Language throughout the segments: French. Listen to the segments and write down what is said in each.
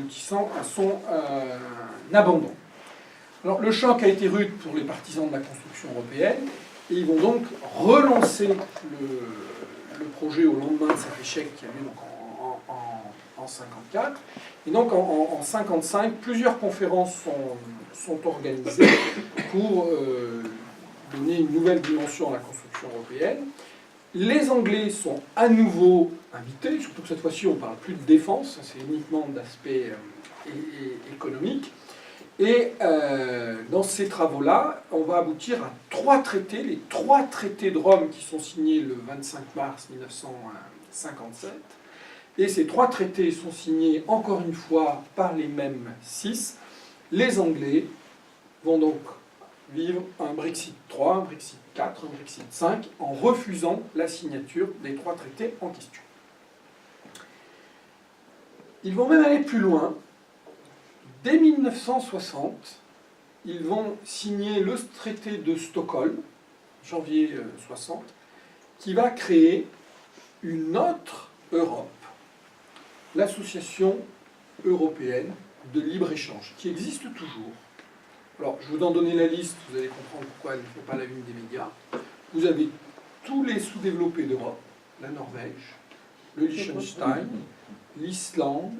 aboutissant à son abandon. Alors, le choc a été rude pour les partisans de la construction européenne, et ils vont donc relancer le projet au lendemain de cet échec qui a lieu donc en 1954. Et donc en 1955, plusieurs conférences sont organisées pour donner une nouvelle dimension à la construction européenne. Les Anglais sont à nouveau invités, surtout que cette fois-ci on ne parle plus de défense, c'est uniquement d'aspect économique. Et dans ces travaux-là, on va aboutir à 3 traités, les 3 traités de Rome qui sont signés le 25 mars 1957. Et ces 3 traités sont signés encore une fois par les mêmes 6. Les Anglais vont donc vivre un Brexit 3, un Brexit 4, un Brexit 5, en refusant la signature des 3 traités en question. Ils vont même aller plus loin. Dès 1960, ils vont signer le traité de Stockholm, janvier 60, qui va créer une autre Europe, l'Association européenne de libre-échange, qui existe toujours. Alors, je vous en donner la liste, vous allez comprendre pourquoi elle ne fait pas la une des médias. Vous avez tous les sous-développés d'Europe, la Norvège, le Liechtenstein, l'Islande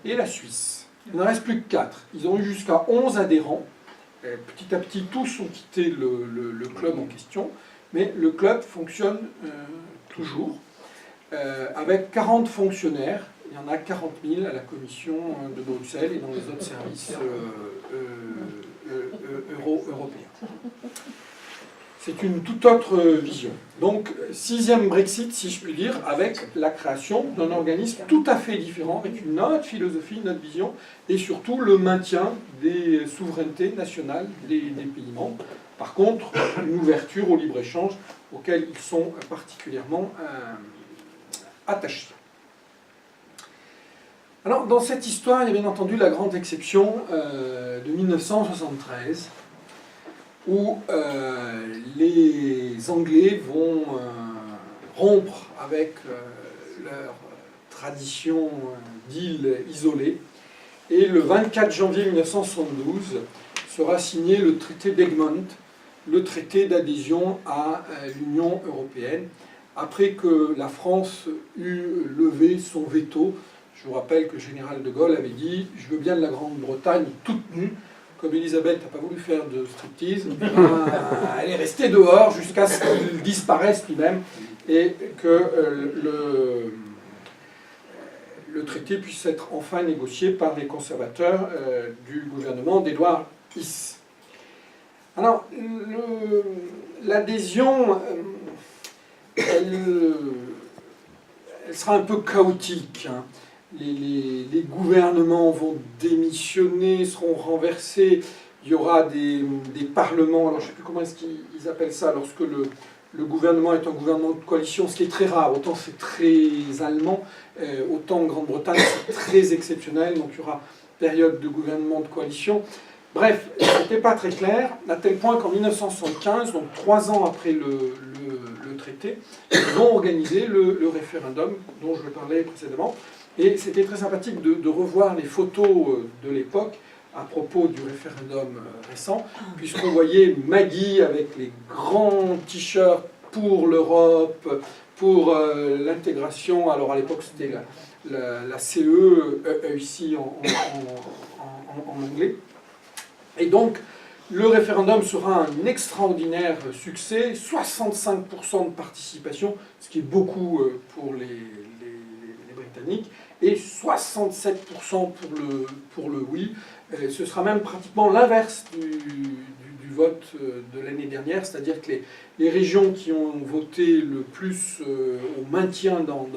et la Suisse. Il n'en reste plus que 4. Ils ont eu jusqu'à 11 adhérents. Petit à petit, tous ont quitté le club en question, mais le club fonctionne toujours, avec 40 fonctionnaires. Il y en a 40 000 à la Commission de Bruxelles et dans les autres services européens. C'est une toute autre vision. Donc, 6e Brexit, si je puis dire, avec la création d'un organisme tout à fait différent, avec une autre philosophie, une autre vision, et surtout le maintien des souverainetés nationales des pays membres. Par contre, une ouverture au libre-échange auquel ils sont particulièrement attachés. Alors, dans cette histoire, il y a bien entendu la grande exception de 1973, où les Anglais vont rompre avec leur tradition d'île isolée. Et le 24 janvier 1972 sera signé le traité d'Egmont, le traité d'adhésion à l'Union européenne, après que la France eut levé son veto. Je vous rappelle que le général de Gaulle avait dit « Je veux bien de la Grande-Bretagne toute nue ». Comme Elisabeth n'a pas voulu faire de striptease, elle est restée dehors jusqu'à ce qu'il disparaisse lui-même et que le traité puisse être enfin négocié par les conservateurs du gouvernement d'Édouard Heath. Alors, l'adhésion, elle sera un peu chaotique, hein. Les gouvernements vont démissionner, seront renversés, il y aura des parlements, alors je ne sais plus comment est-ce qu'ils appellent ça, lorsque le gouvernement est un gouvernement de coalition, ce qui est très rare, autant c'est très allemand, autant en Grande-Bretagne c'est très exceptionnel, donc il y aura période de gouvernement de coalition. Bref, ce n'était pas très clair, à tel point qu'en 1975, donc 3 ans après le traité, ils vont organiser le référendum dont je parlais précédemment. Et c'était très sympathique de revoir les photos de l'époque à propos du référendum récent, puisqu'on voyait Maggie avec les grands t-shirts pour l'Europe, pour l'intégration. Alors à l'époque c'était la CE, ici en anglais. Et donc le référendum sera un extraordinaire succès, 65% de participation, ce qui est beaucoup pour les Britanniques, et 67% pour le oui. Ce sera même pratiquement l'inverse du vote de l'année dernière, c'est-à-dire que les régions qui ont voté le plus au maintien dans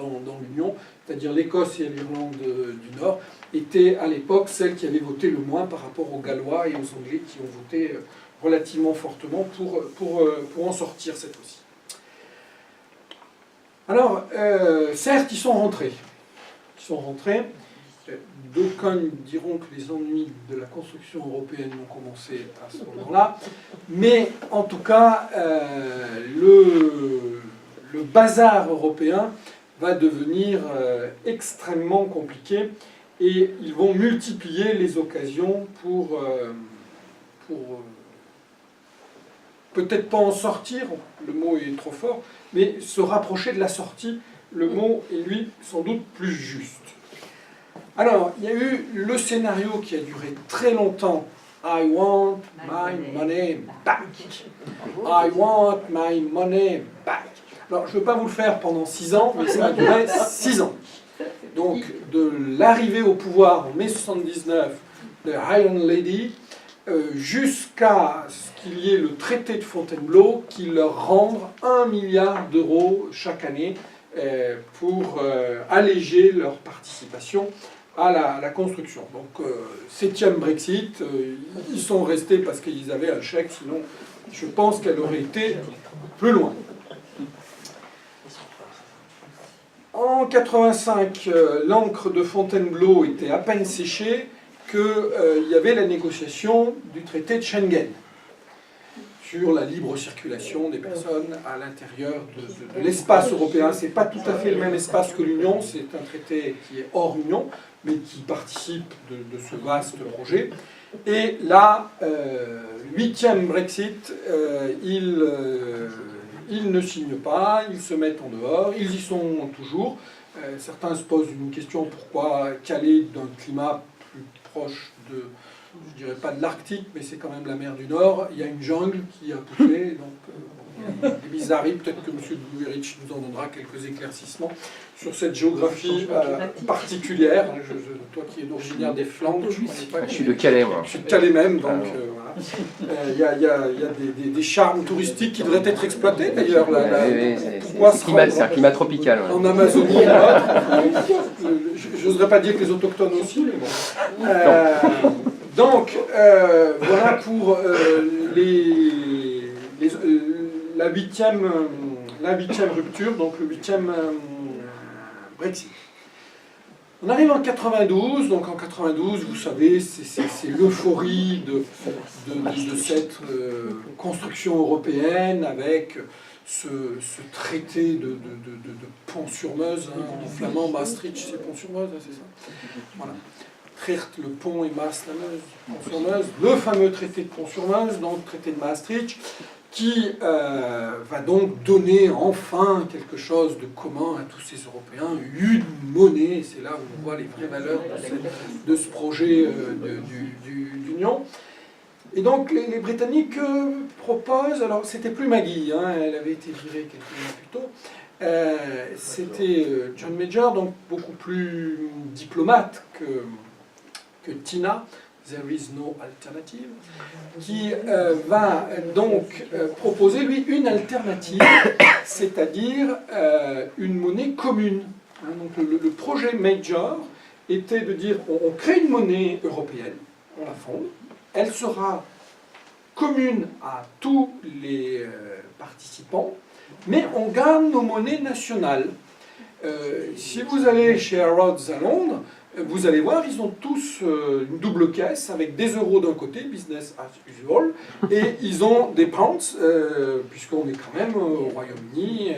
l'Union, c'est-à-dire l'Écosse et l'Irlande du Nord, étaient à l'époque celles qui avaient voté le moins par rapport aux Gallois et aux Anglais qui ont voté relativement fortement pour en sortir cette fois-ci. Alors, certes, ils sont rentrés. D'aucuns diront que les ennuis de la construction européenne ont commencé à ce moment-là, mais en tout cas, le bazar européen va devenir extrêmement compliqué, et ils vont multiplier les occasions pour peut-être pas en sortir, le mot est trop fort, mais se rapprocher de la sortie, le mot est lui sans doute plus juste. Alors, il y a eu le scénario qui a duré très longtemps. I want my money back. I want my money back. Alors, je ne veux pas vous le faire pendant 6 ans, mais ça a duré 6 ans. Donc, de l'arrivée au pouvoir en mai 79 de Iron Lady, jusqu'à ce qu'il y ait le traité de Fontainebleau qui leur rende 1 milliard d'euros chaque année pour alléger leur participation à la construction. Donc, 7e Brexit, ils sont restés parce qu'ils avaient un chèque, sinon je pense qu'elle aurait été plus loin. En 85, l'encre de Fontainebleau était à peine séchée qu'il y avait la négociation du traité de Schengen sur la libre circulation des personnes à l'intérieur de l'espace européen. Ce n'est pas tout à fait le même espace que l'Union, c'est un traité qui est hors Union, mais qui participe de ce vaste projet. Et là, 8e Brexit, ils ne signent pas, ils se mettent en dehors, ils y sont toujours. Certains se posent une question, pourquoi Calais d'un climat plus proche de, je dirais pas de l'Arctique, mais c'est quand même la mer du Nord, il y a une jungle qui a poussé, donc il y a des bizarreries, peut-être que M. Dubovich nous en donnera quelques éclaircissements sur cette géographie particulière. Toi qui es originaire des Flandres, je suis de Calais, moi. Je suis de Calais même, donc voilà. Il y a des charmes touristiques qui devraient être exploités d'ailleurs. C'est un climat tropical. En Amazonie, je n'oserais pas dire que les autochtones aussi, mais bon. Donc, voilà pour la huitième rupture, donc le 8e Brexit. On arrive en 92, donc en 92, vous savez, c'est l'euphorie de cette construction européenne avec ce traité de Pont-sur-Meuse, hein, en flamand, Maastricht, c'est Pont-sur-Meuse, hein, c'est ça. Voilà. Tricht, le pont, et Maas, la Meuse, Pont-sur-Meuse, le fameux traité de Pont-sur-Meuse, donc traité de Maastricht, qui va donc donner enfin quelque chose de commun à tous ces Européens, une monnaie, c'est là où on voit les vraies valeurs de ce projet d'union. Et donc les Britanniques proposent, alors c'était plus Maggie, hein, elle avait été virée quelques mois plus tôt, c'était John Major, donc beaucoup plus diplomate que Tina, There is no alternative, qui va donc proposer, lui, une alternative, c'est-à-dire une monnaie commune. Hein, donc le projet Major était de dire, on crée une monnaie européenne, on la fonde, elle sera commune à tous les participants, mais on garde nos monnaies nationales. Si vous allez chez Harrods à Londres, vous allez voir, ils ont tous une double caisse avec des euros d'un côté, business as usual, et ils ont des pounds, puisqu'on est quand même au Royaume-Uni,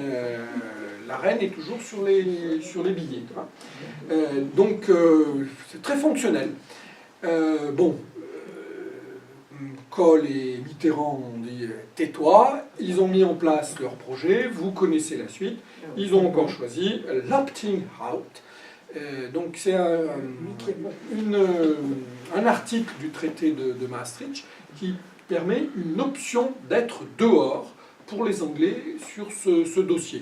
la reine est toujours sur les billets. Donc c'est très fonctionnel. Kohl et Mitterrand ont dit « tais-toi », ils ont mis en place leur projet, vous connaissez la suite, ils ont encore choisi l'opting out. Donc c'est un article du traité de Maastricht qui permet une option d'être dehors pour les Anglais sur ce dossier.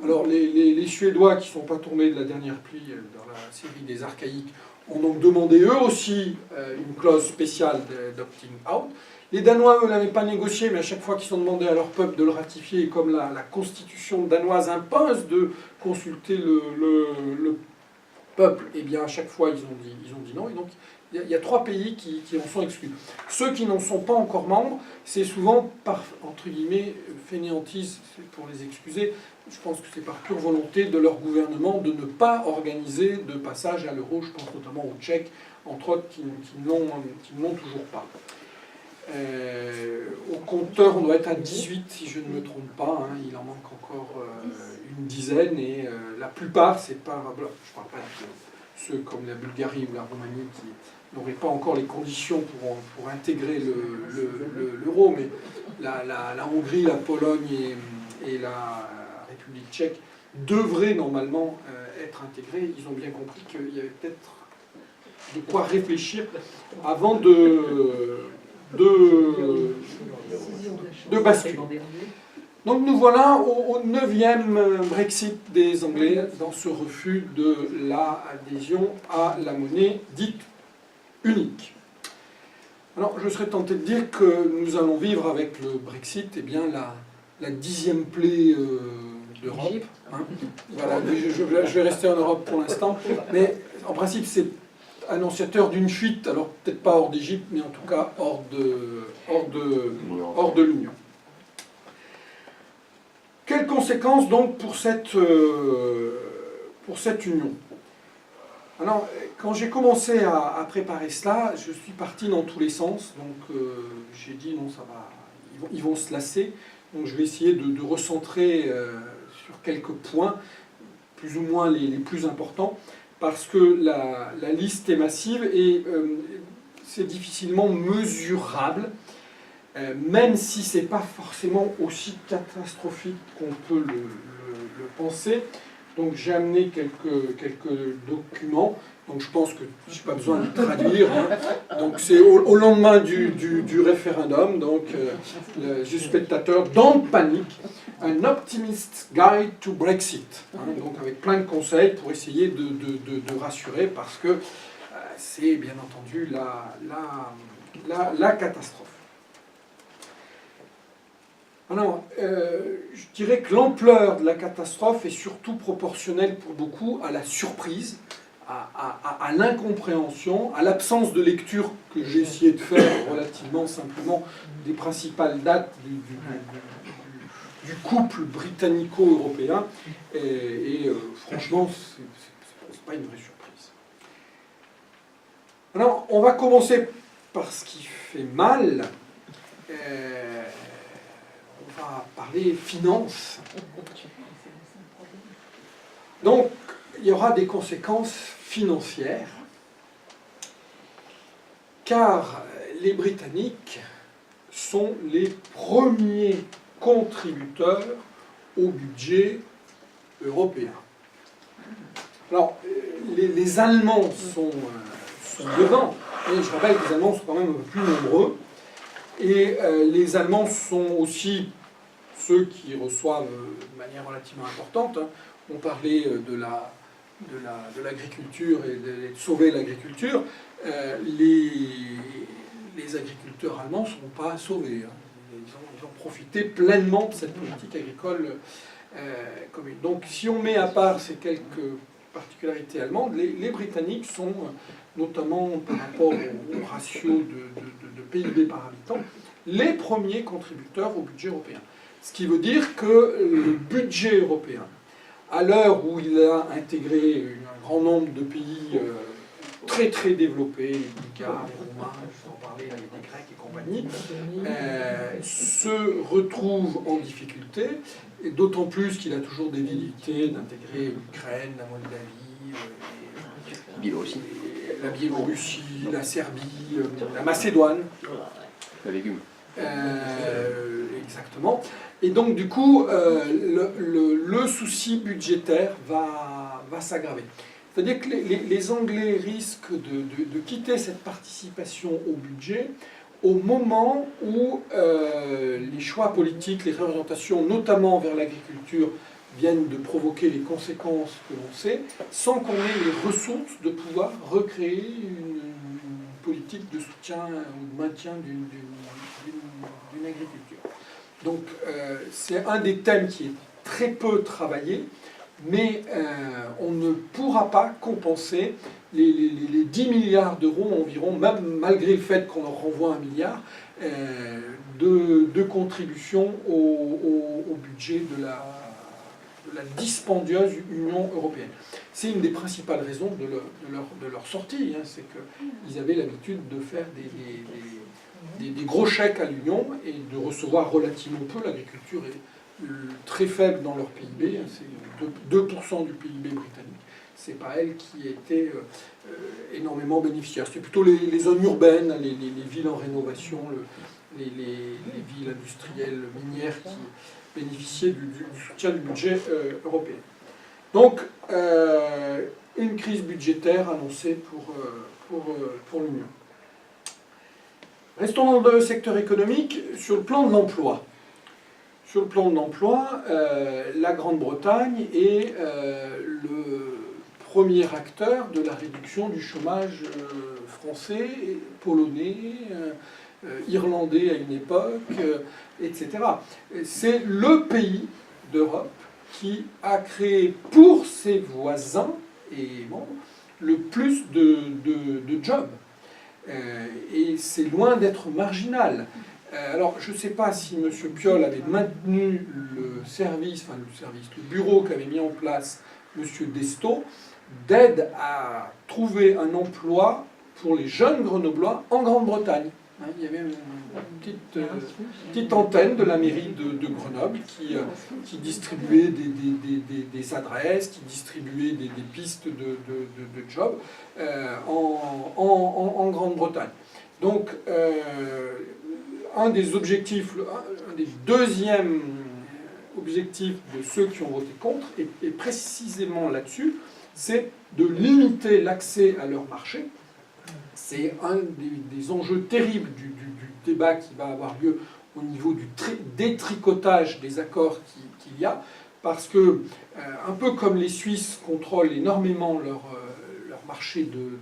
Alors les Suédois qui ne sont pas tombés de la dernière pluie dans la série des archaïques ont donc demandé eux aussi une clause spéciale d'opting out. Les Danois, eux, ne l'avaient pas négocié, mais à chaque fois qu'ils ont demandé à leur peuple de le ratifier, et comme la constitution danoise impose de consulter le peuple, et bien à chaque fois ils ont dit non, et donc il y a 3 pays qui en sont exclus. Ceux qui n'en sont pas encore membres, c'est souvent par, entre guillemets, fainéantise, pour les excuser, je pense que c'est par pure volonté de leur gouvernement de ne pas organiser de passage à l'euro, je pense notamment aux Tchèques, entre autres, qui ne l'ont toujours pas. Au compteur, on doit être à 18 si je ne me trompe pas, hein, il en manque encore une dizaine, et la plupart, c'est par, je ne parle pas de ceux comme la Bulgarie ou la Roumanie qui n'auraient pas encore les conditions pour intégrer l'euro, mais la Hongrie, la Pologne et la République tchèque devraient normalement être intégrés. Ils ont bien compris qu'il y avait peut-être de quoi réfléchir avant de basculer. Donc nous voilà au 9e Brexit des Anglais dans ce refus de l'adhésion à la monnaie dite unique. Alors je serais tenté de dire que nous allons vivre avec le Brexit la 10e plaie d'Europe. Hein. Voilà, je vais rester en Europe pour l'instant, mais en principe c'est annonciateur d'une fuite, alors peut-être pas hors d'Égypte, mais en tout cas hors de l'Union. Quelles conséquences donc pour cette union? Alors, quand j'ai commencé à préparer cela, je suis parti dans tous les sens, donc j'ai dit non, ça va, ils vont se lasser, donc je vais essayer de recentrer sur quelques points, plus ou moins les plus importants, parce que la liste est massive et c'est difficilement mesurable, même si ce n'est pas forcément aussi catastrophique qu'on peut le penser. Donc j'ai amené quelques documents, donc je pense que je n'ai pas besoin de traduire. Hein. Donc c'est au lendemain du référendum, donc le spectateur dans panique, un Optimist Guide to Brexit, hein, donc avec plein de conseils pour essayer de rassurer, parce que c'est bien entendu la catastrophe. Alors, je dirais que l'ampleur de la catastrophe est surtout proportionnelle pour beaucoup à la surprise, à l'incompréhension, à l'absence de lecture que j'ai essayé de faire relativement simplement des principales dates du couple britannico-européen. Et franchement, c'est pas une vraie surprise. Alors, on va commencer par ce qui fait mal. On va parler finances. Donc, il y aura des conséquences financières, car les Britanniques sont les premiers contributeurs au budget européen. Alors, les Allemands sont devant, et je rappelle que les Allemands sont quand même un peu plus nombreux, et les Allemands sont aussi ceux qui reçoivent de manière relativement importante. Hein. On parlait de l'agriculture et de sauver l'agriculture. Les agriculteurs allemands ne sont pas sauvés. Hein. Ils ont profité pleinement de cette politique agricole commune. Donc si on met à part ces quelques particularités allemandes, les Britanniques sont, notamment par rapport au ratio de PIB par habitant, les premiers contributeurs au budget européen. Ce qui veut dire que le budget européen, à l'heure où il a intégré un grand nombre de pays très très développés, les Bulgares, les Roumains, je vais en parler, les Grecs et compagnie, se retrouve en difficulté, et d'autant plus qu'il a toujours des velléités d'intégrer l'Ukraine, la Moldavie, la Biélorussie, la Serbie, la Macédoine. La légume. Exactement. Et donc, du coup, le souci budgétaire va s'aggraver. C'est-à-dire que les Anglais risquent de quitter cette participation au budget au moment où les choix politiques, les réorientations, notamment vers l'agriculture, viennent de provoquer les conséquences que l'on sait, sans qu'on ait les ressources de pouvoir recréer une politique de soutien ou de maintien d'une agriculture. Donc c'est un des thèmes qui est très peu travaillé, mais on ne pourra pas compenser les 10 milliards d'euros environ, même malgré le fait qu'on leur renvoie 1 milliard, de contribution au budget de la dispendieuse Union européenne. C'est une des principales raisons de leur sortie, hein, c'est qu'ils avaient l'habitude de faire des gros chèques à l'Union et de recevoir relativement peu. L'agriculture est très faible dans leur PIB, hein, c'est 2% du PIB britannique. c'est pas elle qui était énormément bénéficiaire. C'était plutôt les zones urbaines, les villes en rénovation, les villes industrielles minières qui bénéficiaient du soutien du budget européen. Donc, une crise budgétaire annoncée pour l'Union. Restons dans le secteur économique, sur le plan de l'emploi. Sur le plan de l'emploi, la Grande-Bretagne est le premier acteur de la réduction du chômage français, polonais, irlandais à une époque, etc. C'est le pays d'Europe qui a créé pour ses voisins et membres le plus de jobs. Et c'est loin d'être marginal. Alors, je ne sais pas si M. Piolle avait maintenu le bureau qu'avait mis en place M. Destau, d'aide à trouver un emploi pour les jeunes Grenoblois en Grande-Bretagne. Il y avait une petite antenne de la mairie de Grenoble qui distribuait des adresses, qui distribuait des pistes de jobs en Grande-Bretagne. Donc, un des deuxièmes objectifs de ceux qui ont voté contre, et précisément là-dessus, c'est de limiter l'accès à leur marché. C'est un des enjeux terribles du débat qui va avoir lieu au niveau du détricotage des accords qu'il y a, parce que, un peu comme les Suisses contrôlent énormément leur marché de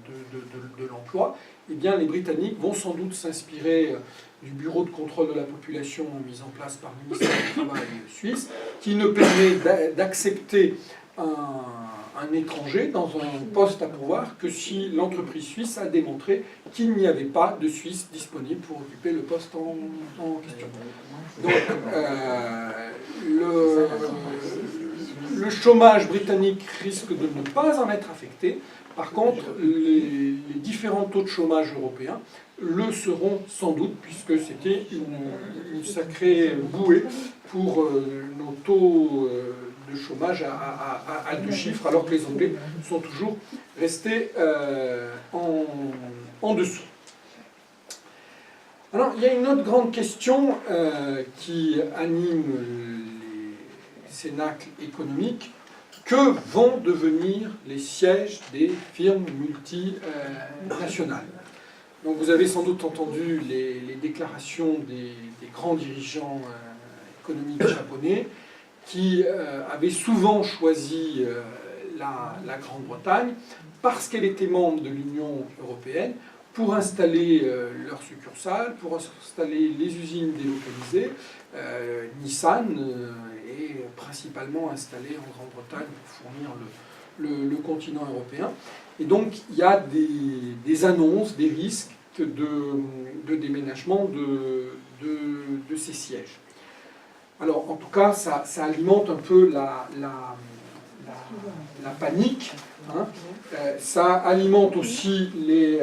l'emploi, eh bien, les Britanniques vont sans doute s'inspirer du bureau de contrôle de la population mis en place par le ministère du Travail suisse, qui ne permet d'accepter un étranger dans un poste à pourvoir que si l'entreprise suisse a démontré qu'il n'y avait pas de Suisse disponible pour occuper le poste en question. Donc, le chômage britannique risque de ne pas en être affecté. Par contre, les différents taux de chômage européens le seront sans doute, puisque c'était une sacrée bouée pour nos taux de chômage à 2 chiffres, alors que les Anglais sont toujours restés en dessous. Alors, il y a une autre grande question qui anime les cénacles économiques. Que vont devenir les sièges des firmes multinationales? Donc vous avez sans doute entendu les déclarations des grands dirigeants économiques japonais qui avaient souvent choisi la Grande-Bretagne parce qu'elle était membre de l'Union européenne pour installer leurs succursales, pour installer les usines délocalisées. Nissan est principalement installé en Grande-Bretagne pour fournir le continent européen. Et donc il y a des annonces, des risques de déménagement de ces sièges. Alors en tout cas, ça alimente un peu la panique. Hein. Ça alimente aussi les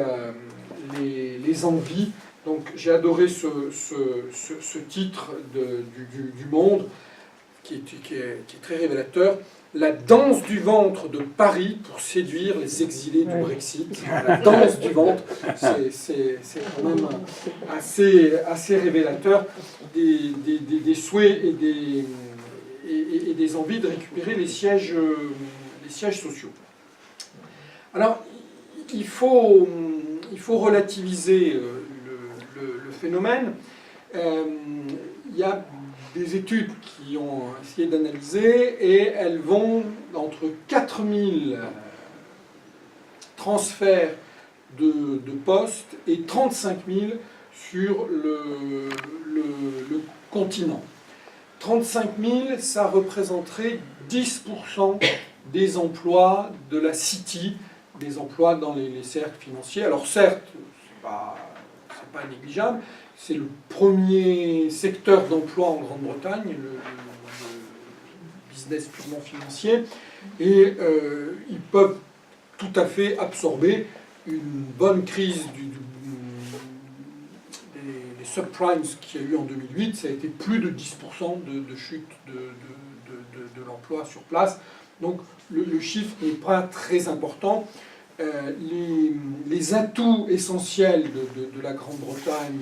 envies. Donc j'ai adoré ce titre du Monde qui est très révélateur. La danse du ventre de Paris pour séduire les exilés du Brexit. La danse du ventre, c'est quand même assez révélateur des souhaits et des envies de récupérer les sièges sociaux. Alors, il faut relativiser le phénomène. Il y a des études qui ont essayé d'analyser et elles vont entre 4000 transferts de postes et 35 000 sur le continent. 35 000, ça représenterait 10% des emplois de la City, des emplois dans les cercles financiers. Alors certes, c'est pas négligeable, c'est le premier secteur d'emploi en Grande-Bretagne, le business purement financier, et ils peuvent tout à fait absorber une bonne crise des subprimes qu'il y a eu en 2008. Ça a été plus de 10% de chute de l'emploi sur place. Donc le chiffre n'est pas très important. Les atouts essentiels de la Grande-Bretagne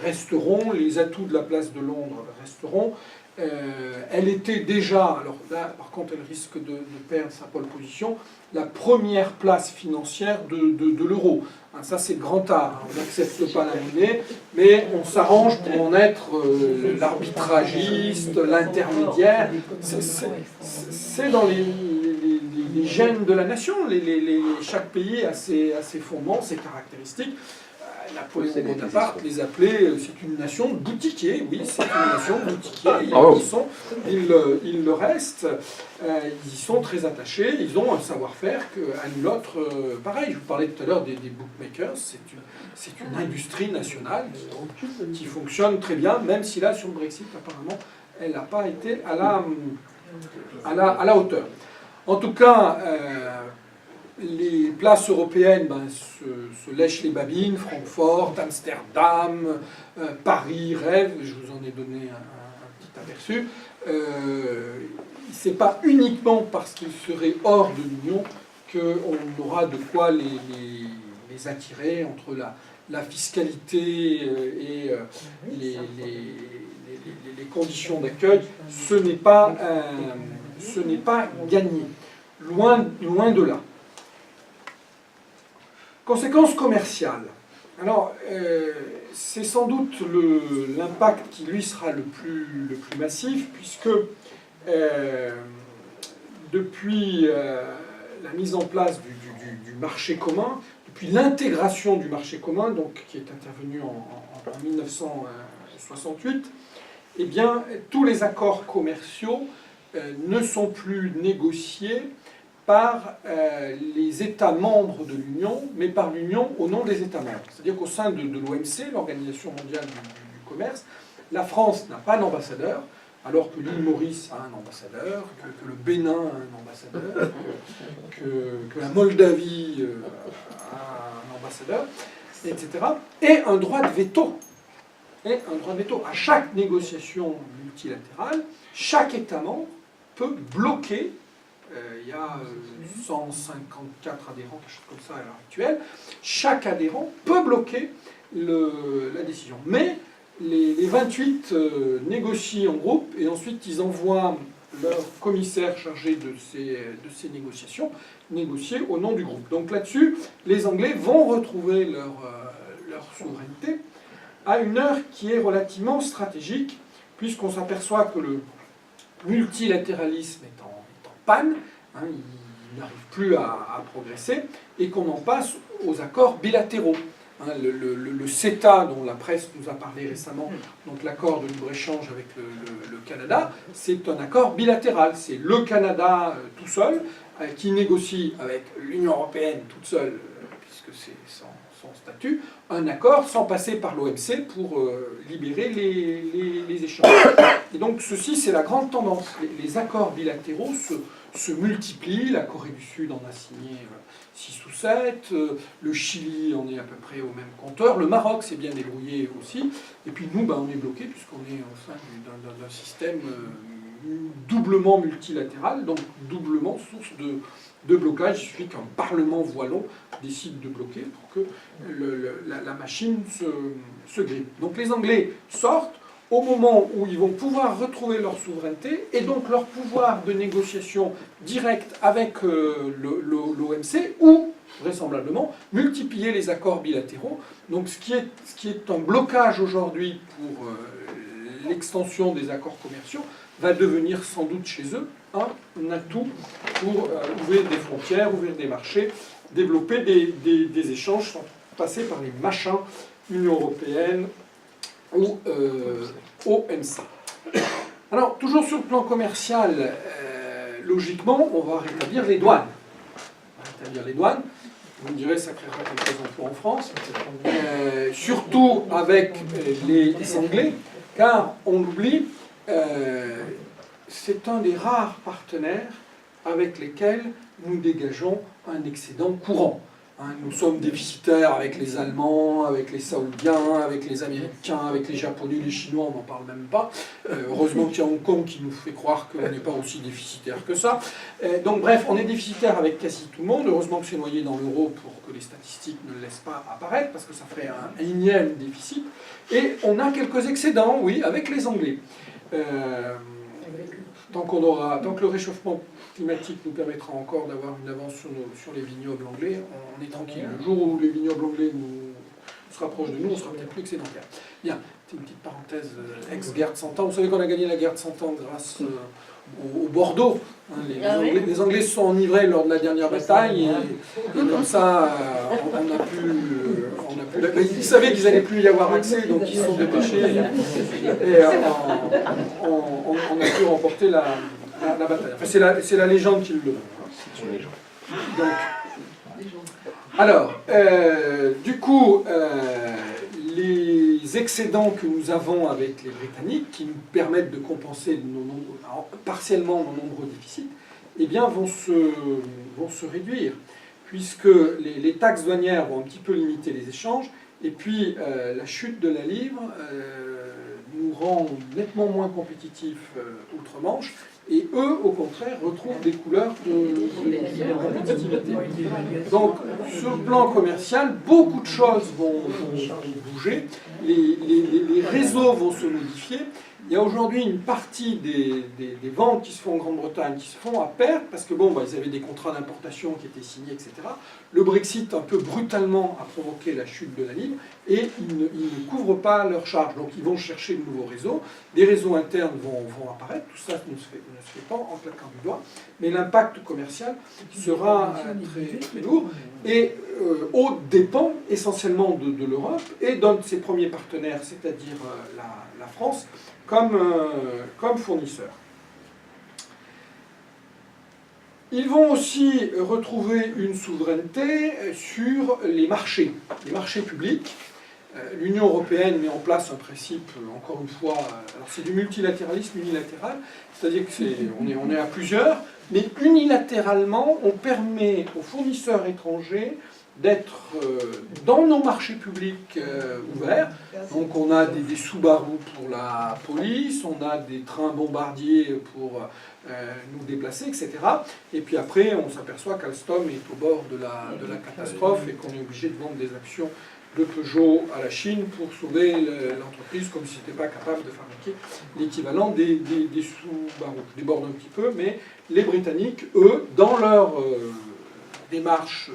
resteront, les atouts de la place de Londres resteront. Elle était déjà, alors là par contre elle risque de perdre sa pole position, la première place financière de l'euro. Hein, ça c'est le grand art, on n'accepte pas la monnaie, mais on s'arrange pour en être l'arbitragiste, l'intermédiaire. C'est dans les gènes de la nation, chaque pays a ses fondements, ses caractéristiques. Napoléon Bonaparte les appelait, c'est une nation de boutiquiers, oui, c'est une nation de boutiquiers, ils le restent, ils y sont très attachés, ils ont un savoir-faire qu'à nul autre, pareil, je vous parlais tout à l'heure des bookmakers, c'est une industrie nationale qui fonctionne très bien, même si là, sur le Brexit, apparemment, elle n'a pas été à la hauteur. En tout cas, les places européennes se lèchent les babines, Francfort, Amsterdam, Paris, rêve, je vous en ai donné un petit aperçu. C'est pas uniquement parce qu'ils seraient hors de l'Union qu'on aura de quoi les attirer entre la fiscalité et les conditions d'accueil. Ce n'est pas gagné, loin de là. Conséquences commerciales. Alors, c'est sans doute l'impact qui, lui, sera le plus massif, puisque depuis la mise en place du marché commun, depuis l'intégration du marché commun, donc, qui est intervenue en 1968, eh bien, tous les accords commerciaux ne sont plus négociés par les États membres de l'Union, mais par l'Union au nom des États membres. C'est-à-dire qu'au sein de l'OMC, l'Organisation mondiale du commerce, la France n'a pas d'ambassadeur, alors que l'île Maurice a un ambassadeur, que le Bénin a un ambassadeur, que la Moldavie a un ambassadeur, etc. Et un droit de veto. À chaque négociation multilatérale, chaque État membre peut bloquer. Il y a 154 adhérents, quelque chose comme ça à l'heure actuelle. Chaque adhérent peut bloquer la décision. Mais les 28 négocient en groupe et ensuite ils envoient leur commissaire chargé de ces négociations négocier au nom du groupe. Donc là-dessus, les Anglais vont retrouver leur souveraineté à une heure qui est relativement stratégique, puisqu'on s'aperçoit que le multilatéralisme est en panne, hein, il n'arrive plus à progresser, et qu'on en passe aux accords bilatéraux. Hein, le CETA, dont la presse nous a parlé récemment, donc l'accord de libre-échange avec le Canada, c'est un accord bilatéral. C'est le Canada tout seul qui négocie avec l'Union européenne toute seule, puisque c'est son statut, un accord sans passer par l'OMC pour libérer les échanges. Et donc ceci, c'est la grande tendance. Les accords bilatéraux se multiplient. La Corée du Sud en a signé 6 ou 7, le Chili en est à peu près au même compteur, le Maroc s'est bien débrouillé aussi, et puis nous, on est bloqué puisqu'on est au sein d'un système doublement multilatéral, donc doublement source de blocage. Il suffit qu'un parlement wallon décide de bloquer pour que la machine se grippe. Donc les Anglais sortent au moment où ils vont pouvoir retrouver leur souveraineté et donc leur pouvoir de négociation directe avec l'OMC ou, vraisemblablement, multiplier les accords bilatéraux. Donc ce qui est un blocage aujourd'hui pour l'extension des accords commerciaux va devenir sans doute chez eux un atout pour ouvrir des frontières, ouvrir des marchés, développer des échanges sans passer par les machins Union européenne ou OMC. Alors, toujours sur le plan commercial, logiquement, on va rétablir les douanes. Vous me direz, ça créera quelques emplois en France, surtout avec les Anglais, car on l'oublie, c'est un des rares partenaires avec lesquels nous dégageons un excédent courant. Hein, nous sommes déficitaires avec les Allemands, avec les Saoudiens, avec les Américains, avec les Japonais, les Chinois, on n'en parle même pas. Heureusement qu'il y a Hong Kong qui nous fait croire qu'on n'est pas aussi déficitaire que ça. Donc bref, on est déficitaire avec quasi tout le monde. Heureusement que c'est noyé dans l'euro pour que les statistiques ne le laissent pas apparaître, parce que ça ferait un énième déficit. Et on a quelques excédents, oui, avec les Anglais. Tant que le réchauffement climatique nous permettra encore d'avoir une avance sur les vignobles anglais, on est tranquille. Le jour où les vignobles anglais se rapprochent de nous, on sera peut-être plus excédentaire. Bien, c'est une petite parenthèse ex-guerre de 100 ans. Vous savez qu'on a gagné la guerre de 100 ans grâce au Bordeaux. Hein, les Anglais se sont enivrés lors de la dernière bataille, et comme ça, on a pu... Ils savaient qu'ils n'allait plus y avoir accès, donc ils se sont dépêchés, et on a pu remporter la bataille. Enfin, c'est la légende qui le donne. C'est une légende. Donc, alors, du coup, les excédents que nous avons avec les Britanniques, qui nous permettent de compenser partiellement nos nombreux déficits, eh bien, vont se réduire, puisque les taxes douanières vont un petit peu limiter les échanges, et puis la chute de la livre nous rend nettement moins compétitifs outre-Manche, et eux, au contraire, retrouvent des couleurs de compétitivité. Donc, sur le plan commercial, beaucoup de choses vont bouger, les réseaux vont se modifier. Il y a aujourd'hui une partie des ventes qui se font en Grande-Bretagne qui se font à perte, parce que bon, ils avaient des contrats d'importation qui étaient signés, etc. Le Brexit, un peu brutalement, a provoqué la chute de la livre, et ils ne couvrent pas leurs charges. Donc ils vont chercher de nouveaux réseaux. Des réseaux internes vont apparaître. Tout ça ne se fait pas en claquant du doigt. Mais l'impact commercial sera très, très lourd, et au dépend essentiellement de l'Europe et d'un de ses premiers partenaires, c'est-à-dire la France, comme fournisseur. Ils vont aussi retrouver une souveraineté sur les marchés publics. L'Union européenne met en place un principe, encore une fois, alors c'est du multilatéralisme unilatéral, c'est-à-dire qu'on est à plusieurs, mais unilatéralement, on permet aux fournisseurs étrangers d'être dans nos marchés publics ouverts. Donc on a des Subaru pour la police, on a des trains bombardiers pour nous déplacer, etc. Et puis après, on s'aperçoit qu'Alstom est au bord de la catastrophe et qu'on est obligé de vendre des actions de Peugeot à la Chine pour sauver l'entreprise, comme si c'était pas capable de fabriquer l'équivalent des Subaru. Je déborde un petit peu, mais les Britanniques, eux, dans leur démarche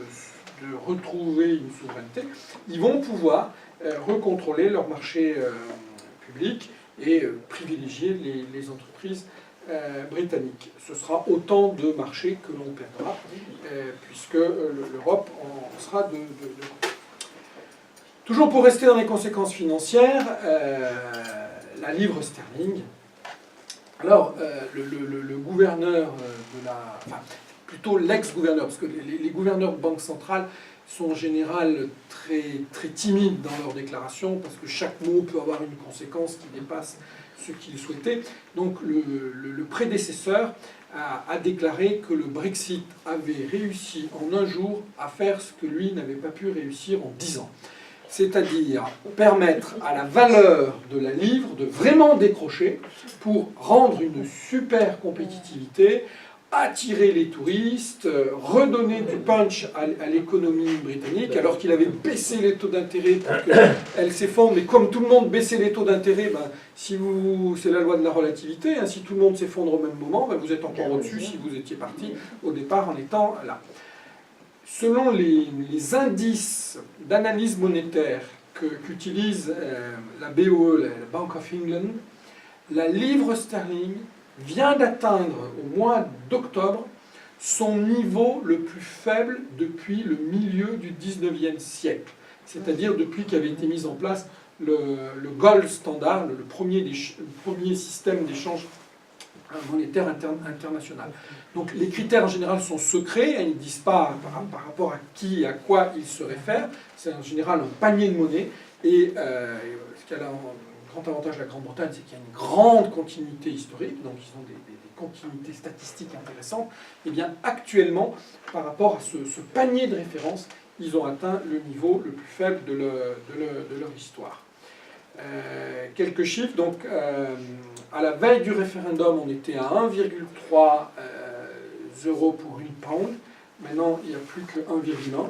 de retrouver une souveraineté, ils vont pouvoir recontrôler leur marché public et privilégier les entreprises britanniques. Ce sera autant de marchés que l'on perdra, puisque l'Europe en sera de Toujours pour rester dans les conséquences financières, la livre sterling. Alors, le gouverneur de la... Enfin, plutôt l'ex-gouverneur, parce que les gouverneurs de banque centrale sont en général très timides dans leurs déclarations, parce que chaque mot peut avoir une conséquence qui dépasse ce qu'ils souhaitaient. Donc le prédécesseur a déclaré que le Brexit avait réussi en un jour à faire ce que lui n'avait pas pu réussir en 10 ans. C'est-à-dire permettre à la valeur de la livre de vraiment décrocher pour rendre une super compétitivité, attirer les touristes, redonner du punch à l'économie britannique, alors qu'il avait baissé les taux d'intérêt pour qu'elle s'effondre. Mais comme tout le monde baissait les taux d'intérêt, c'est la loi de la relativité, hein, si tout le monde s'effondre au même moment, vous êtes encore au-dessus si vous étiez parti au départ en étant là. Selon les indices d'analyse monétaire qu'utilise la BOE, la Bank of England, la livre sterling vient d'atteindre au mois d'octobre son niveau le plus faible depuis le milieu du 19e siècle, c'est-à-dire depuis qu'avait été mis en place le gold standard, le premier système d'échange monétaire international. Donc les critères en général sont secrets, ils ne disent pas par rapport à qui et à quoi ils se réfèrent, c'est en général un panier de monnaie, et ce qui a un grand avantage de la Grande-Bretagne, c'est qu'il y a une grande continuité historique, donc ils ont des continuités statistiques intéressantes, et bien actuellement, par rapport à ce panier de référence, ils ont atteint le niveau le plus faible de leur histoire. Quelques chiffres, donc à la veille du référendum, on était à 1,3 euros pour une pound. Maintenant, il n'y a plus que 1,1.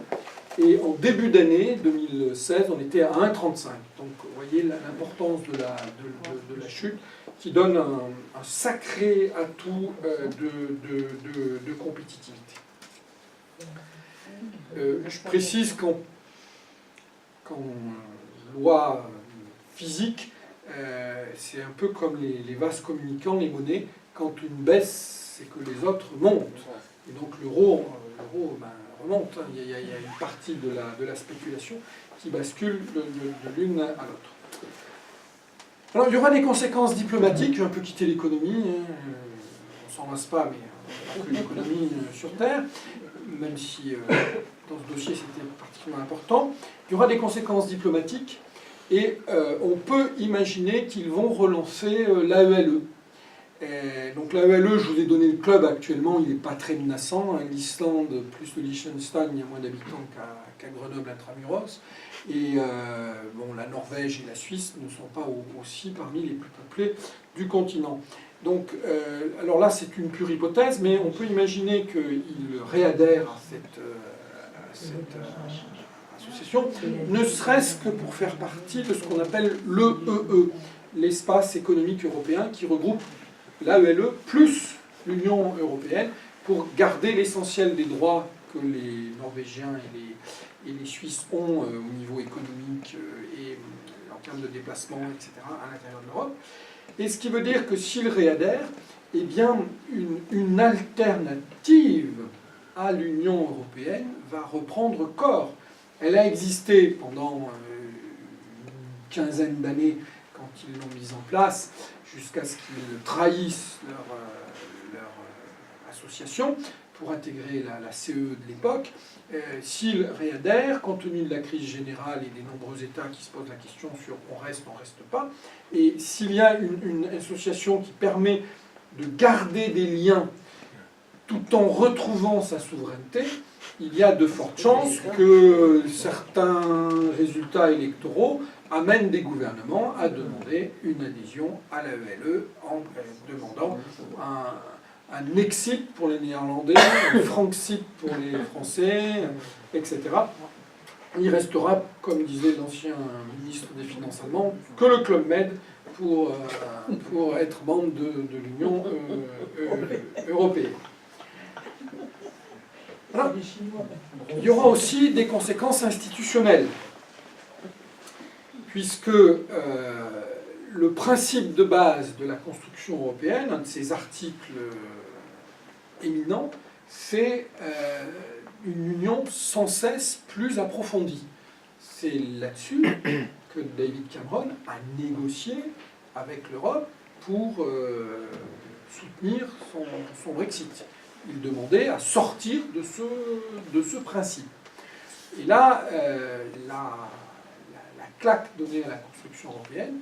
Et en début d'année 2016, on était à 1,35. Donc, vous voyez l'importance de la chute qui donne un sacré atout de compétitivité. Je précise qu'en loi physique, c'est un peu comme les vases communicants, les monnaies. Quand une baisse, c'est que les autres montent. Et donc l'euro remonte. Il y a une partie de la spéculation qui bascule de l'une à l'autre. Alors il y aura des conséquences diplomatiques. Je vais un peu quitter l'économie. On s'en lasse pas, mais un peu l'économie sur Terre, même si dans ce dossier c'était particulièrement important. Il y aura des conséquences diplomatiques et on peut imaginer qu'ils vont relancer l'AELE. Donc l'AELE, je vous ai donné le club actuellement, il n'est pas très menaçant. L'Islande plus le Liechtenstein, il y a moins d'habitants qu'à Grenoble intramuros. Et la Norvège et la Suisse ne sont pas aussi parmi les plus peuplés du continent. Donc, alors là, c'est une pure hypothèse, mais on peut imaginer qu'ils réadhèrent à cette association, ne serait-ce que pour faire partie de ce qu'on appelle l'EEE, l'espace économique européen, qui regroupe l'AELE plus l'Union européenne, pour garder l'essentiel des droits que les Norvégiens et les Suisses ont au niveau économique et en termes de déplacement, etc., à l'intérieur de l'Europe. Et ce qui veut dire que s'ils réadhèrent, eh bien, une alternative à l'Union européenne va reprendre corps. Elle a existé pendant une quinzaine d'années quand ils l'ont mise en place, jusqu'à ce qu'ils trahissent leur association pour intégrer la CE de l'époque. S'ils réadhèrent, compte tenu de la crise générale et des nombreux États qui se posent la question sur on reste pas, et s'il y a une association qui permet de garder des liens tout en retrouvant sa souveraineté, il y a de fortes chances que certains résultats électoraux amènent des gouvernements à demander une adhésion à l'AELE en demandant un exit pour les Néerlandais, un Franksit pour les Français, etc. Il restera, comme disait l'ancien ministre des Finances allemand, que le Club Med pour être membre de l'Union européenne. Alors, il y aura aussi des conséquences institutionnelles, puisque le principe de base de la construction européenne, un de ses articles éminents, c'est une union sans cesse plus approfondie. C'est là-dessus que David Cameron a négocié avec l'Europe pour soutenir son Brexit. Il demandait à sortir de ce principe. Et là, la claque donnée à la construction européenne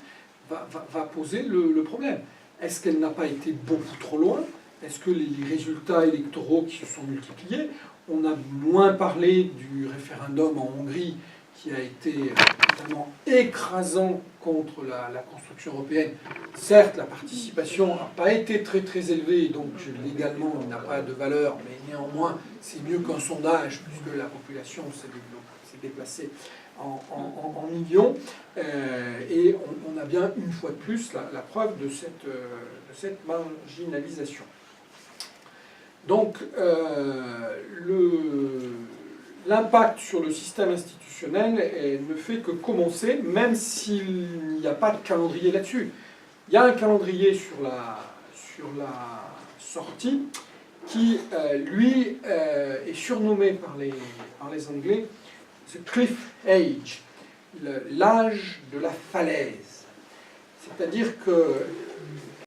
va poser le problème. Est-ce qu'elle n'a pas été beaucoup trop loin? Est-ce que les résultats électoraux qui se sont multipliés, on a moins parlé du référendum en Hongrie qui a été totalement écrasant contre la construction européenne. Certes, la participation n'a pas été très très élevée, donc légalement il n'a pas de valeur, mais néanmoins c'est mieux qu'un sondage, puisque la population s'est déplacée en millions, et on a bien une fois de plus la preuve de cette marginalisation. Donc l'impact sur le système institutionnel ne fait que commencer, même s'il n'y a pas de calendrier là-dessus. Il y a un calendrier sur la sortie qui, lui, est surnommé par les Anglais The Cliff Age, l'âge de la falaise. C'est-à-dire que